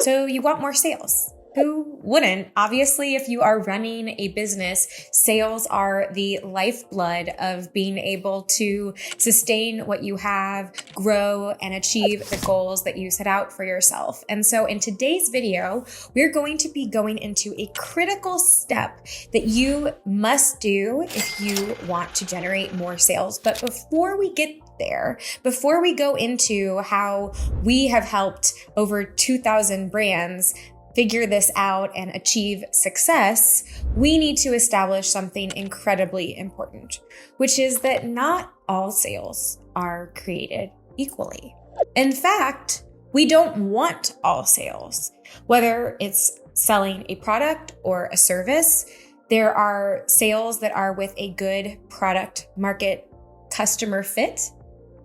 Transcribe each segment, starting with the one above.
So you want more sales. Who wouldn't? Obviously, if you are running a business, sales are the lifeblood of being able to sustain what you have, grow, and achieve the goals that you set out for yourself. And so in today's video, we're going to be going into a critical step that you must do if you want to generate more sales. But before we get there, before we go into how we have helped over 2,000 brands figure this out and achieve success, we need to establish something incredibly important, which is that not all sales are created equally. In fact, we don't want all sales. Whether it's selling a product or a service, there are sales that are with a good product market customer fit,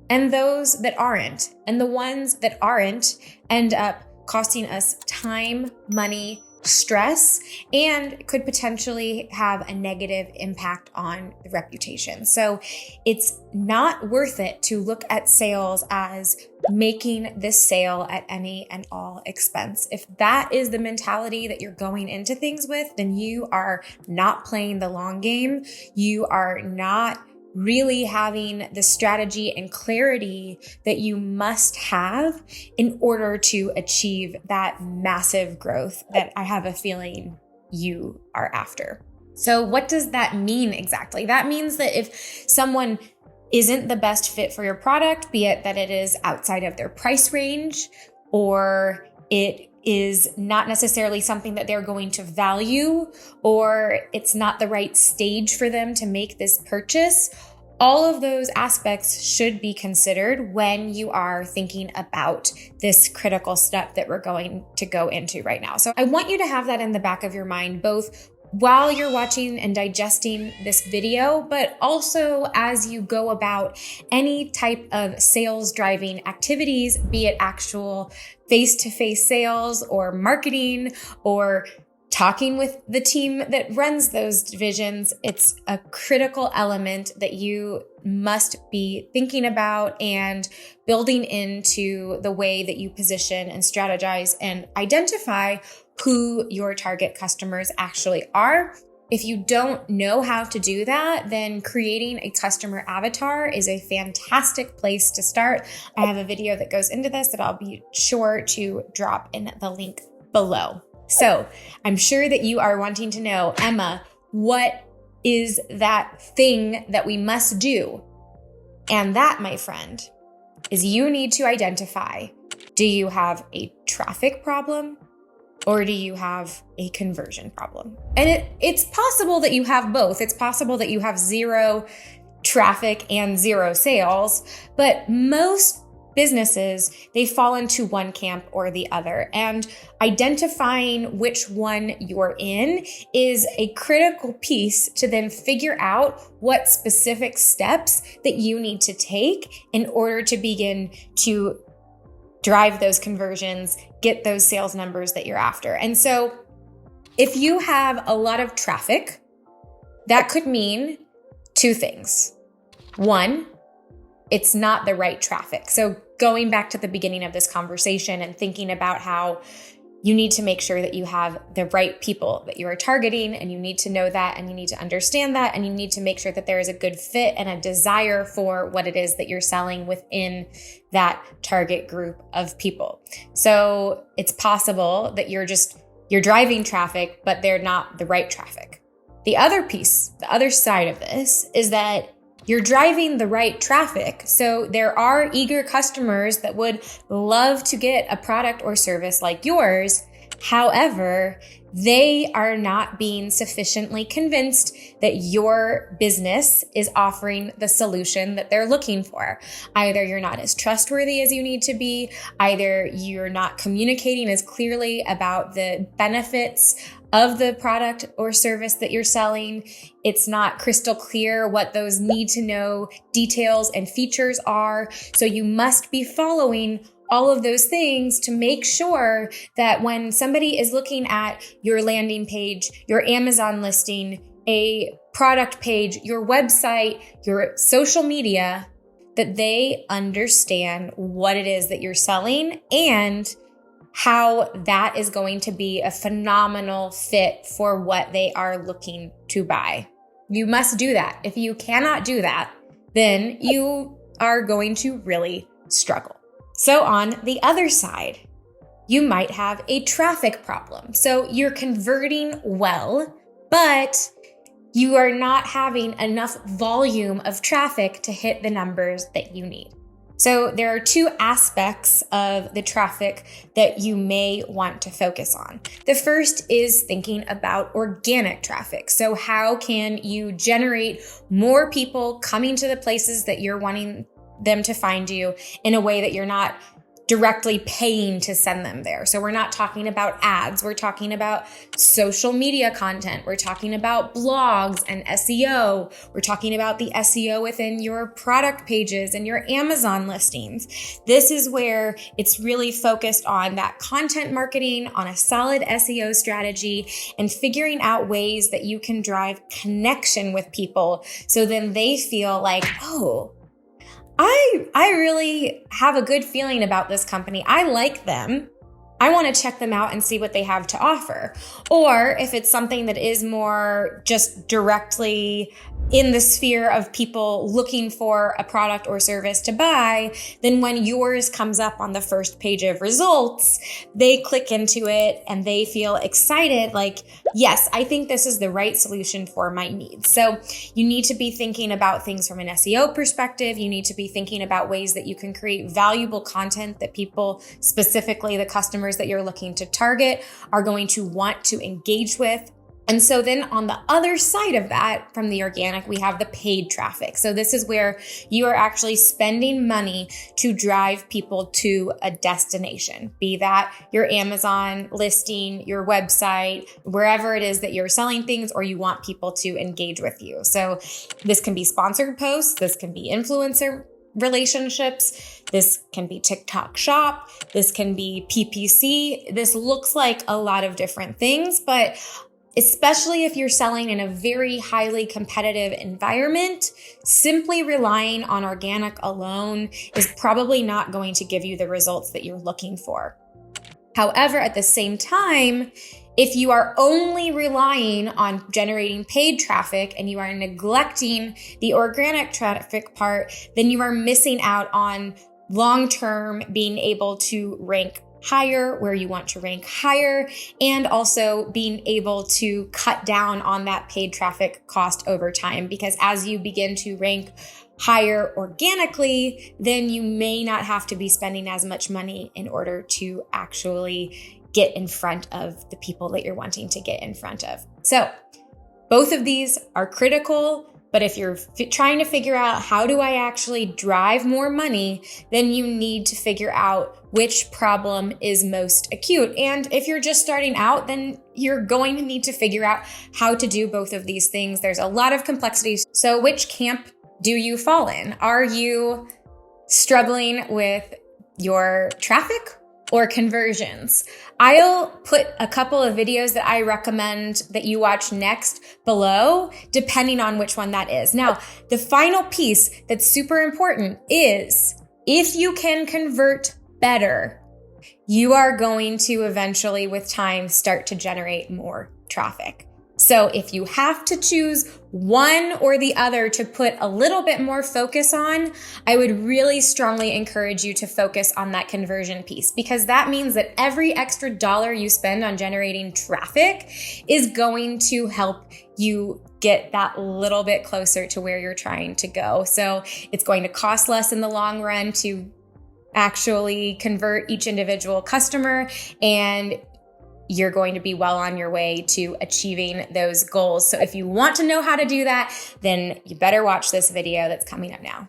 and those that aren't. And the ones that aren't end up costing us time, money, stress, and could potentially have a negative impact on the reputation. So it's not worth it to look at sales as making this sale at any and all expense. If that is the mentality that you're going into things with, then you are not playing the long game. You are not really having the strategy and clarity that you must have in order to achieve that massive growth that I have a feeling you are after. So what does that mean exactly? That means that if someone isn't the best fit for your product, be it that it is outside of their price range, or it is not necessarily something that they're going to value, or it's not the right stage for them to make this purchase, all of those aspects should be considered when you are thinking about this critical step that we're going to go into right now. So I want you to have that in the back of your mind, both while you're watching and digesting this video, but also as you go about any type of sales driving activities, be it actual face-to-face sales or marketing or talking with the team that runs those divisions. It's a critical element that you must be thinking about and building into the way that you position and strategize and identify who your target customers actually are. If you don't know how to do that, then creating a customer avatar is a fantastic place to start. I have a video that goes into this that I'll be sure to drop in the link below. So I'm sure that you are wanting to know, Emma, what is that thing that we must do? And that, my friend, is you need to identify, do you have a traffic problem or do you have a conversion problem? And it's possible that you have both. It's possible that you have zero traffic and zero sales, but most businesses, they fall into one camp or the other. And identifying which one you're in is a critical piece to then figure out what specific steps that you need to take in order to begin to drive those conversions, get those sales numbers that you're after. And so if you have a lot of traffic, that could mean two things. One, it's not the right traffic. So going back to the beginning of this conversation and thinking about how you need to make sure that you have the right people that you are targeting, and you need to know that, and you need to understand that, and you need to make sure that there is a good fit and a desire for what it is that you're selling within that target group of people. So it's possible that you're driving traffic, but they're not the right traffic. The other piece, the other side of this is that you're driving the right traffic. So there are eager customers that would love to get a product or service like yours. However, they are not being sufficiently convinced that your business is offering the solution that they're looking for. Either you're not as trustworthy as you need to be, either you're not communicating as clearly about the benefits of the product or service that you're selling. It's not crystal clear what those need to know details and features are. So you must be following all of those things to make sure that when somebody is looking at your landing page, your Amazon listing, a product page, your website, your social media, that they understand what it is that you're selling and how that is going to be a phenomenal fit for what they are looking to buy. You must do that. If you cannot do that, then you are going to really struggle. So on the other side, you might have a traffic problem. So you're converting well, but you are not having enough volume of traffic to hit the numbers that you need. So there are two aspects of the traffic that you may want to focus on. The first is thinking about organic traffic. So how can you generate more people coming to the places that you're wanting them to find you in a way that you're not directly paying to send them there. So we're not talking about ads. We're talking about social media content. We're talking about blogs and SEO. We're talking about the SEO within your product pages and your Amazon listings. This is where it's really focused on that content marketing, on a solid SEO strategy, and figuring out ways that you can drive connection with people. So then they feel like, oh, I really have a good feeling about this company. I like them. I want to check them out and see what they have to offer. Or if it's something that is more just directly in the sphere of people looking for a product or service to buy, then when yours comes up on the first page of results, they click into it and they feel excited like, yes, I think this is the right solution for my needs. So you need to be thinking about things from an SEO perspective. You need to be thinking about ways that you can create valuable content that people, specifically the customers that you're looking to target, are going to want to engage with. And so then on the other side of that, from the organic, we have the paid traffic. So this is where you are actually spending money to drive people to a destination, be that your Amazon listing, your website, wherever it is that you're selling things or you want people to engage with you. So this can be sponsored posts, this can be influencer relationships, this can be TikTok shop, this can be PPC. This looks like a lot of different things, but especially if you're selling in a very highly competitive environment, simply relying on organic alone is probably not going to give you the results that you're looking for. However, at the same time, if you are only relying on generating paid traffic and you are neglecting the organic traffic part, then you are missing out on long-term being able to rank higher where you want to rank higher, and also being able to cut down on that paid traffic cost over time. Because as you begin to rank higher organically, then you may not have to be spending as much money in order to actually get in front of the people that you're wanting to get in front of. So both of these are critical. But if you're trying to figure out how do I actually drive more money, then you need to figure out which problem is most acute. And if you're just starting out, then you're going to need to figure out how to do both of these things. There's a lot of complexities. So which camp do you fall in? Are you struggling with your traffic or conversions? I'll put a couple of videos that I recommend that you watch next below, depending on which one that is. Now, the final piece that's super important is if you can convert better, you are going to eventually, with time, start to generate more traffic. So if you have to choose one or the other to put a little bit more focus on, I would really strongly encourage you to focus on that conversion piece, because that means that every extra dollar you spend on generating traffic is going to help you get that little bit closer to where you're trying to go. So it's going to cost less in the long run to actually convert each individual customer, and you're going to be well on your way to achieving those goals. So if you want to know how to do that, then you better watch this video that's coming up now.